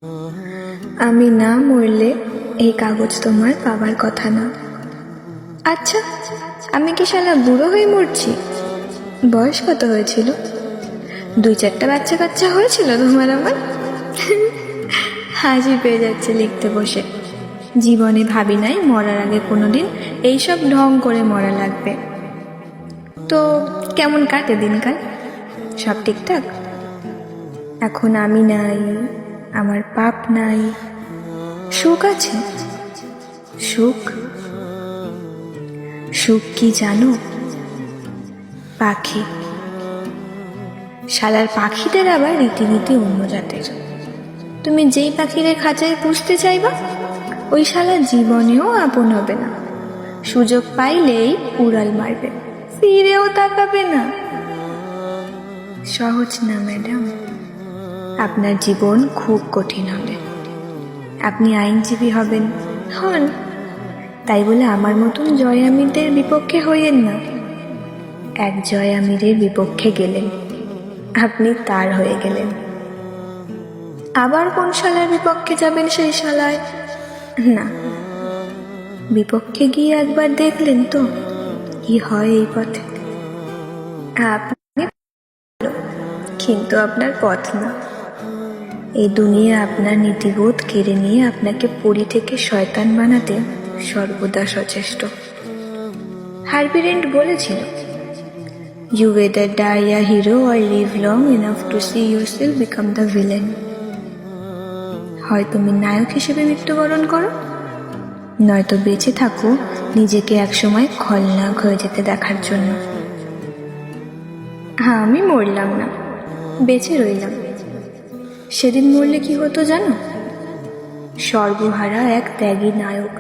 আমি না মরলে এই কাগজ তোমার পাবার কথা না। আচ্ছা, আমি কি শালা বুড়ো হয়ে মরছি? বয়স কত হয়েছিল? 2-4টা বাচ্চা কাচ্চা হয়েছিল তোমার আমার? হাসি পেয়ে যাচ্ছে লিখতে বসে। জীবনে ভাবি নাই মরার আগে কোনোদিন এইসব ঢং করে মরা লাগবে। তো কেমন কাটে দিনকাল? সব ঠিকঠাক? এখন আমি নাই, আমার পাপ নাই, সুখ আছে। সুখ সুখ কি জানো? পাখি। শালার পাখিদের আবার রীতিনীতি অন্য জাতের। তুমি যেই পাখিদের খাঁচায় পুষতে চাইবা, ওই শালা জীবনেও আপন হবে না। সুযোগ পাইলেই উড়াল মারবে, ফিরেও তাকাবে না। সহজ না ম্যাডাম, আপনার জীবন খুব কঠিন হবে। আপনি আইনজীবী হবেন, হন, তাই বলে আমার মতন জয় আমিরদের বিপক্ষে হইয়েন না। এক জয় আমিরের বিপক্ষে গেলেন, আপনি তার হয়ে গেলেন। আবার কোন শালার বিপক্ষে যাবেন সেই শালায়? না, বিপক্ষে গিয়ে একবার দেখলেন তো কি হয় এই পথে। আপনি কিন্তু আপনার পথ না। এই দুনিয়া আপনার নীতিবোধ কেড়ে নিয়ে আপনাকে পরী থেকে শয়তান বানাতে সর্বদা সচেষ্ট। হার্ভি রেন্ট বলেছিল, You either die a hero or live long enough to see yourself become the villain. হয় তুমি নায়ক হিসেবে মৃত্যুবরণ করো, নয়তো বেঁচে থাকো নিজেকে একসময় খলনায়ক হয়ে যেতে দেখার জন্য। হ্যাঁ, আমি মরলাম না, বেঁচে রইলাম। সেদিন মরলে কি হতো জানো? সর্বহারা এক ত্যাগী নায়ক,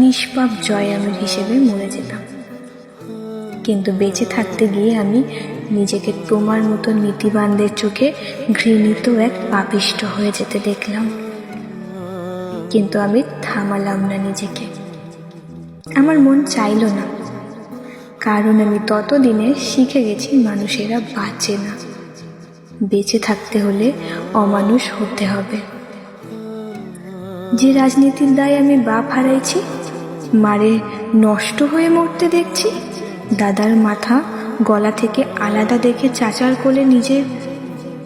নিষ্পাপ জয় আমির হিসেবে মরে যেতাম। কিন্তু বেঁচে থাকতে গিয়ে আমি নিজেকে তোমার মতো নীতিবানদের চোখে ঘৃণিত এক পাপিষ্ট হয়ে যেতে দেখলাম। কিন্তু আমি থামালাম না নিজেকে। আমার মন চাইল না, কারণ আমি ততদিনে শিখে গেছি মানুষেরা বাঁচে না। বেঁচে থাকতে হলে অমানুষ হতে হবে। যে রাজনীতির দায়ে আমি বাপ হারাইছি, মারে নষ্ট হয়ে মরতে দেখছি, দাদার মাথা গলা থেকে আলাদা দেখে চাচার কোলে নিজের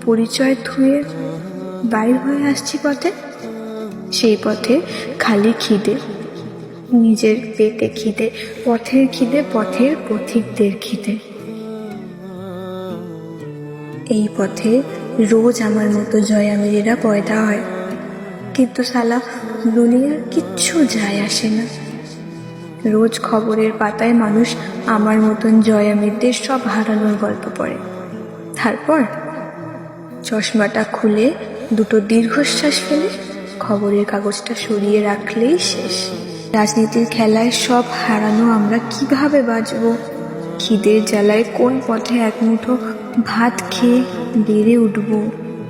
পরিচয় ধুয়ে বাইর হয়ে আসছি পথে, সেই পথে খালি খিদে, নিজের পেটে খিদে, পথের খিদে, পথের পথিকদের খিদে। এই পথে রোজ আমার মতো জয় আমিরেরা পয়দা হয়, কিন্তু সালা দুনিয়ার কিচ্ছু যায় আসে না। রোজ খবরের পাতায় মানুষ আমার মতন জয় আমিরদের সব হারানোর গল্প পড়ে। তারপর চশমাটা খুলে দুটো দীর্ঘশ্বাস ফেলে খবরের কাগজটা সরিয়ে রাখলেই শেষ। রাজনীতির খেলায় সব হারানো আমরা কিভাবে বাঁচব? খিদের জ্বালায় কোন পথে এক মুঠো ভাত খেয়ে বেড়ে উঠব?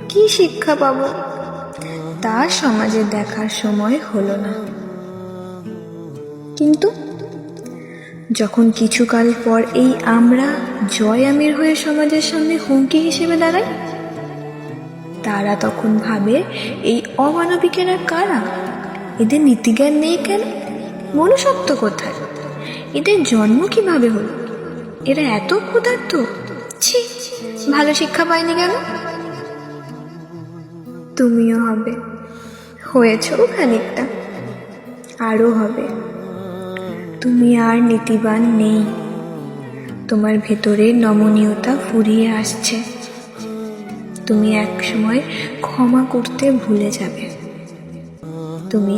কি শিক্ষা পাবো? তা সমাজে দেখার সময় হলো না। কিন্তু যখন কিছুকাল পর এই আমরা জয় আমির হয়ে সমাজের সামনে হুমকি হিসেবে দাঁড়াই, তারা তখন ভাবে এই অমানবিকেরা কারা? এদের নীতিজ্ঞান নেই কেন? মনুষ্যত্ব কোথায়? এদের জন্ম কিভাবে হলো? এরা এত ক্ষুধার্ত? ছি, ভালো শিক্ষা পায়নি কেন? তুমিও হবে, হয়েছো খানিকটা, আরও হবে। তুমি আর নীতিবান নেই, তোমার ভেতরে নমনীয়তা ফুরিয়ে আসছে। তুমি একসময় ক্ষমা করতে ভুলে যাবে। তুমি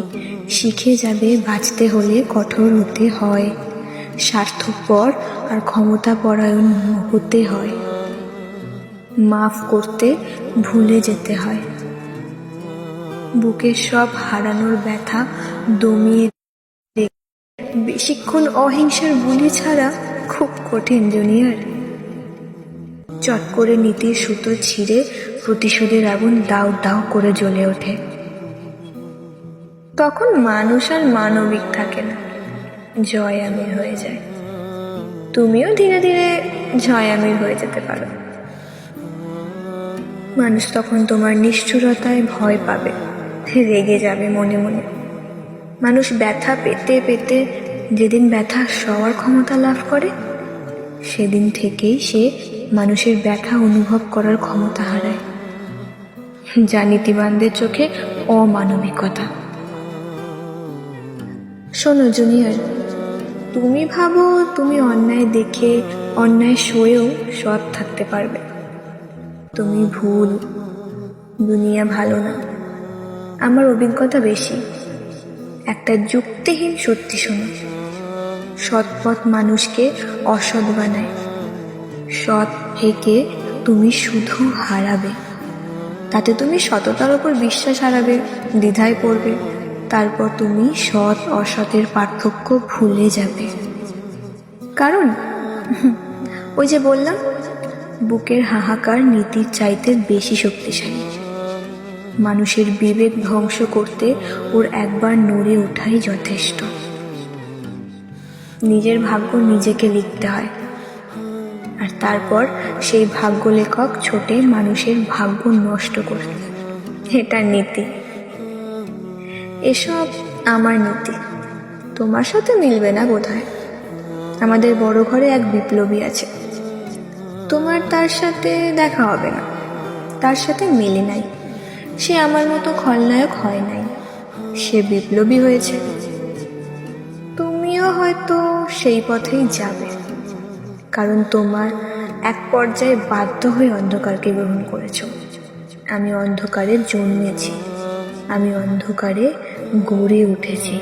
শিখে যাবে বাঁচতে হলে কঠোর হতে হয়, স্বার্থপর আর ক্ষমতাপরায়ণ হতে হয়, মাফ করতে ভুলে যেতে হয়। বুকের সব হারানোর ব্যথা দমিয়ে বেশিক্ষণ অহিংসার গুলি ছাড়া খুব কঠিন জুনিয়র। চট করে নীতির সুতো ছিঁড়ে প্রতিশোধের আগুন দাউ দাউ করে জ্বলে ওঠে। তখন মানুষ আর মানবিক থাকে না, জয় আমির হয়ে যায়। তুমিও ধীরে ধীরে জয় আমির হয়ে যেতে পারো। মানুষ তখন তোমার নিষ্ঠুরতায় ভয় পাবে, রেগে যাবে মনে মনে। মানুষ ব্যথা পেতে পেতে যেদিন ব্যথা সওয়ার ক্ষমতা লাভ করে, সেদিন থেকেই সে মানুষের ব্যথা অনুভব করার ক্ষমতা হারায়। যা নীতিবানদের চোখে অমানবিকতা। শোনো জুনিয়র, তুমি ভাবো তুমি অন্যায় দেখে অন্যায় সয়েও সৎ থাকতে পারবে। তুমি ভুল। দুনিয়া ভালো না। আমার অভিজ্ঞতা বেশি। একটা যুক্তিহীন সত্যি শোনো, সৎপথ মানুষকে অসৎ বানায়। সৎ থেকে তুমি শুধু হারাবে। তাতে তুমি সততার উপর বিশ্বাস হারাবে, দ্বিধায় পড়বে। তারপর তুমি সৎ অসতের পার্থক্য ভুলে যাবে। কারণ ওই যে বললাম, বুকের হাহাকার নীতির চাইতে বেশি শক্তিশালী। মানুষের বিবেক ধ্বংস করতে ওর একবার নড়ে ওঠাই যথেষ্ট। নিজের ভাগ্য নিজেকে লিখতে হয়, আর তারপর সেই ভাগ্য লেখক ছোটে মানুষের ভাগ্য নষ্ট করতে। এটা নীতি। এসব আমার নীতি, তোমার সাথে মিলবে না বোধহয়। আমাদের বড় ঘরে এক বিপ্লবী আছে, তোমার তার সাথে দেখা হবে না। তার সাথে মেলে নাই। সে আমার মতো খলনায়ক হয় নাই, সে বিপ্লবী হয়েছে। তুমিও হয়তো সেই পথেই যাবে, কারণ তোমার এক পর্যায়ে বাধ্য হয়ে অন্ধকারকে গ্রহণ করেছ। আমি অন্ধকারে জন্মেছি, আমি অন্ধকারে গড়ে উঠেছি।